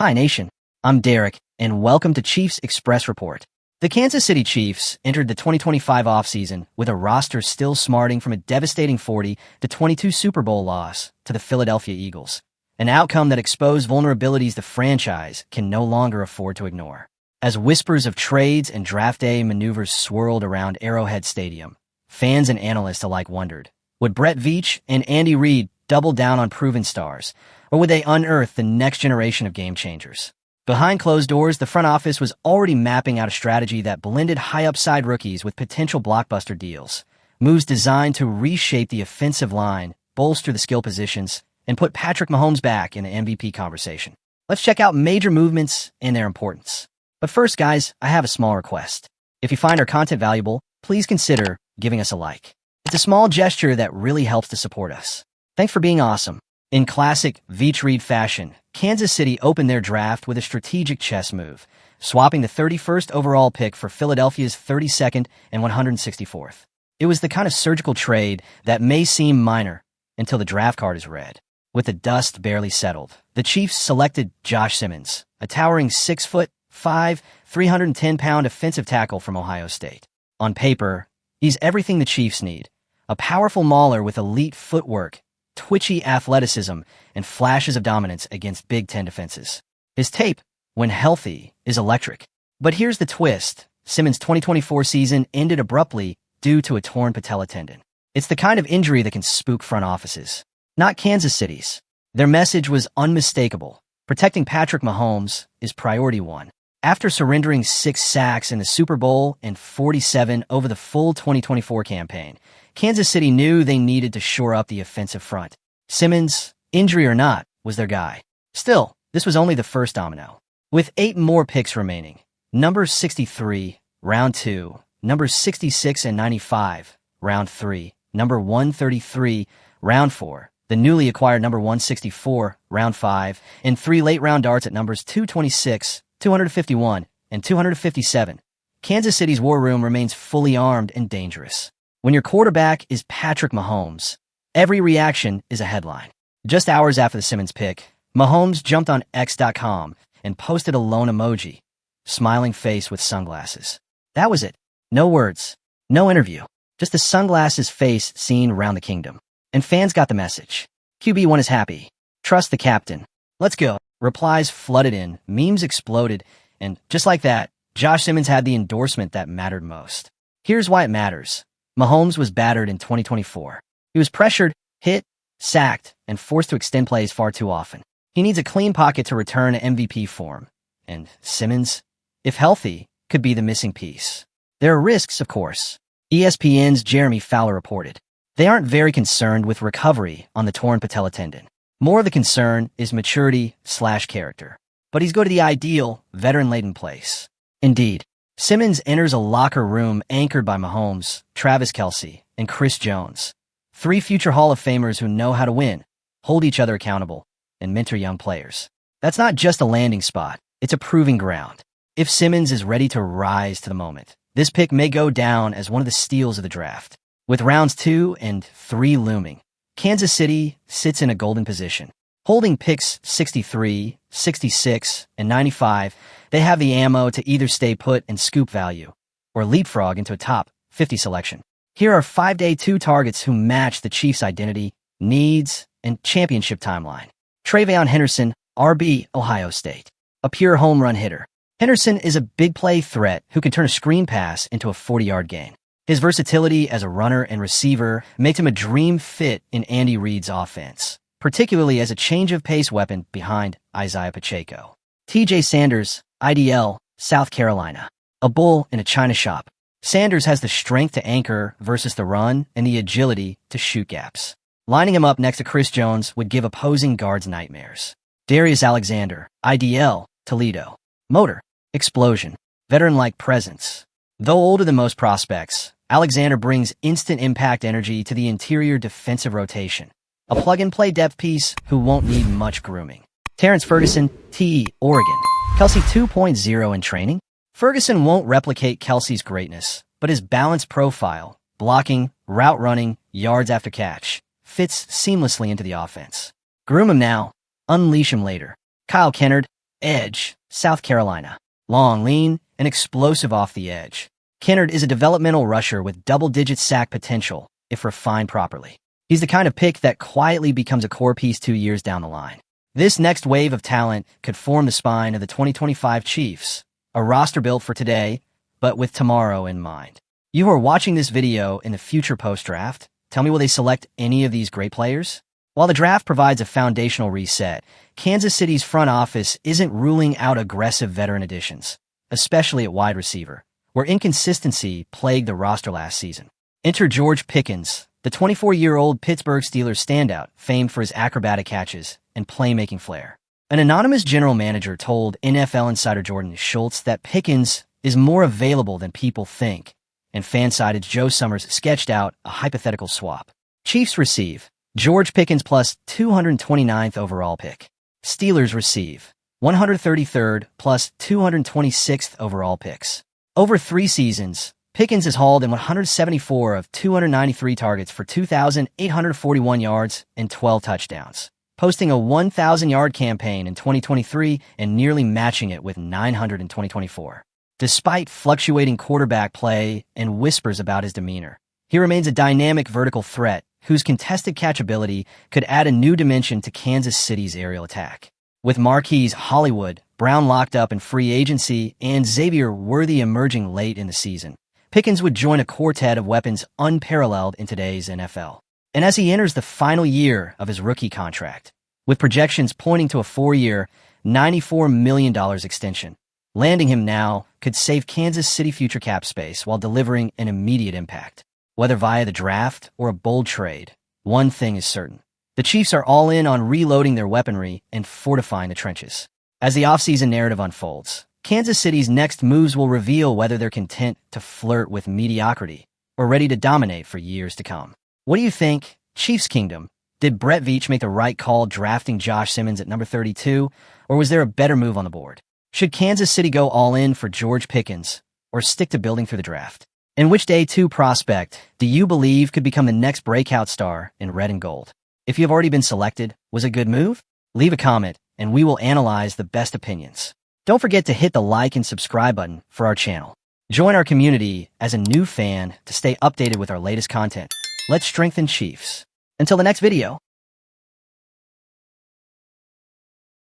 Hi, Nation. I'm Derek, and welcome to Chiefs Express Report. The Kansas City Chiefs entered the 2025 offseason with a roster still smarting from a devastating 40-22 Super Bowl loss to the Philadelphia Eagles, an outcome that exposed vulnerabilities the franchise can no longer afford to ignore. As whispers of trades and draft day maneuvers swirled around Arrowhead Stadium, fans and analysts alike wondered, would Brett Veach and Andy Reid double down on proven stars, or would they unearth the next generation of game changers? Behind closed doors, the front office was already mapping out a strategy that blended high-upside rookies with potential blockbuster deals, moves designed to reshape the offensive line, bolster the skill positions, and put Patrick Mahomes back in the MVP conversation. Let's check out major movements and their importance. But first, guys, I have a small request. If you find our content valuable, please consider giving us a like. It's a small gesture that really helps to support us. Thanks for being awesome. In classic Veach Reid fashion, Kansas City opened their draft with a strategic chess move, swapping the 31st overall pick for Philadelphia's 32nd and 164th. It was the kind of surgical trade that may seem minor until the draft card is read. With the dust barely settled, the Chiefs selected Josh Simmons, a towering 6'5", 310-pound offensive tackle from Ohio State. On paper, he's everything the Chiefs need, a powerful mauler with elite footwork, twitchy athleticism, and flashes of dominance against Big Ten defenses. His tape, when healthy, is electric. But here's the twist. Simmons' 2024 season ended abruptly due to a torn patella tendon. It's the kind of injury that can spook front offices. Not Kansas City's. Their message was unmistakable. Protecting Patrick Mahomes is priority one. After surrendering 6 sacks in the Super Bowl and 47 over the full 2024 campaign, Kansas City knew they needed to shore up the offensive front. Simmons, injury or not, was their guy. Still, this was only the first domino. With 8 more picks remaining, number 63, round 2, numbers 66 and 95, round 3, number 133, round 4, the newly acquired number 164, round 5, and 3 late-round darts at numbers 226, 251, and 257. Kansas City's war room remains fully armed and dangerous. When your quarterback is Patrick Mahomes, every reaction is a headline. Just hours after the Simmons pick, Mahomes jumped on X.com and posted a lone emoji, smiling face with sunglasses. That was it. No words, no interview, just the sunglasses face seen around the kingdom. And fans got the message. QB1 is happy. Trust the captain. Let's go. Replies flooded in, memes exploded, and just like that, Josh Simmons had the endorsement that mattered most. Here's why it matters. Mahomes was battered in 2024. He was pressured, hit, sacked, and forced to extend plays far too often. He needs a clean pocket to return to MVP form. And Simmons, if healthy, could be the missing piece. There are risks, of course. ESPN's Jeremy Fowler reported. They aren't very concerned with recovery on the torn patella tendon. More of the concern is maturity/character. But he's go to the ideal, veteran-laden place. Indeed, Simmons enters a locker room anchored by Mahomes, Travis Kelce, and Chris Jones, 3 future Hall of Famers who know how to win, hold each other accountable, and mentor young players. That's not just a landing spot, it's a proving ground. If Simmons is ready to rise to the moment, this pick may go down as one of the steals of the draft. With rounds 2 and 3 looming, Kansas City sits in a golden position. Holding picks 63, 66, and 95, they have the ammo to either stay put and scoop value, or leapfrog into a top 50 selection. Here are 5-day 2 targets who match the Chiefs' identity, needs, and championship timeline. Travion Henderson, RB, Ohio State. A pure home run hitter. Henderson is a big play threat who can turn a screen pass into a 40-yard gain. His versatility as a runner and receiver makes him a dream fit in Andy Reid's offense, particularly as a change-of-pace weapon behind Isaiah Pacheco. TJ Sanders, IDL, South Carolina. A bull in a china shop. Sanders has the strength to anchor versus the run and the agility to shoot gaps. Lining him up next to Chris Jones would give opposing guards nightmares. Darius Alexander, IDL, Toledo. Motor, explosion, veteran-like presence. Though older than most prospects, Alexander brings instant impact energy to the interior defensive rotation. A plug-and-play depth piece who won't need much grooming. Terrence Ferguson, TE, Oregon. Kelce 2.0 in training? Ferguson won't replicate Kelce's greatness, but his balanced profile, blocking, route running, yards after catch, fits seamlessly into the offense. Groom him now, unleash him later. Kyle Kennard, Edge, South Carolina. Long, lean, and explosive off the edge. Kennard is a developmental rusher with double-digit sack potential, if refined properly. He's the kind of pick that quietly becomes a core piece 2 years down the line. This next wave of talent could form the spine of the 2025 Chiefs, a roster built for today, but with tomorrow in mind. You who are watching this video in the future post-draft, tell me, will they select any of these great players? While the draft provides a foundational reset, Kansas City's front office isn't ruling out aggressive veteran additions, especially at wide receiver, where inconsistency plagued the roster last season. Enter George Pickens, the 24-year-old Pittsburgh Steelers standout, famed for his acrobatic catches and playmaking flair. An anonymous general manager told NFL insider Jordan Schultz that Pickens is more available than people think, and FanSided's Joe Summers sketched out a hypothetical swap. Chiefs receive George Pickens plus 229th overall pick. Steelers receive 133rd plus 226th overall picks. Over 3 seasons, Pickens has hauled in 174 of 293 targets for 2,841 yards and 12 touchdowns, posting a 1,000-yard campaign in 2023 and nearly matching it with 900 in 2024. Despite fluctuating quarterback play and whispers about his demeanor, he remains a dynamic vertical threat whose contested catchability could add a new dimension to Kansas City's aerial attack. With Marquise Hollywood, Brown locked up in free agency, and Xavier Worthy emerging late in the season, Pickens would join a quartet of weapons unparalleled in today's NFL. And as he enters the final year of his rookie contract, with projections pointing to a 4-year, $94 million extension, landing him now could save Kansas City future cap space while delivering an immediate impact. Whether via the draft or a bold trade, one thing is certain. The Chiefs are all in on reloading their weaponry and fortifying the trenches. As the offseason narrative unfolds, Kansas City's next moves will reveal whether they're content to flirt with mediocrity or ready to dominate for years to come. What do you think, Chiefs Kingdom? Did Brett Veach make the right call drafting Josh Simmons at number 32, or was there a better move on the board? Should Kansas City go all in for George Pickens or stick to building through the draft? And which day 2 prospect do you believe could become the next breakout star in red and gold? If you have already been selected, was it a good move? Leave a comment, and we will analyze the best opinions. Don't forget to hit the like and subscribe button for our channel. Join our community as a new fan to stay updated with our latest content. Let's strengthen Chiefs. Until the next video.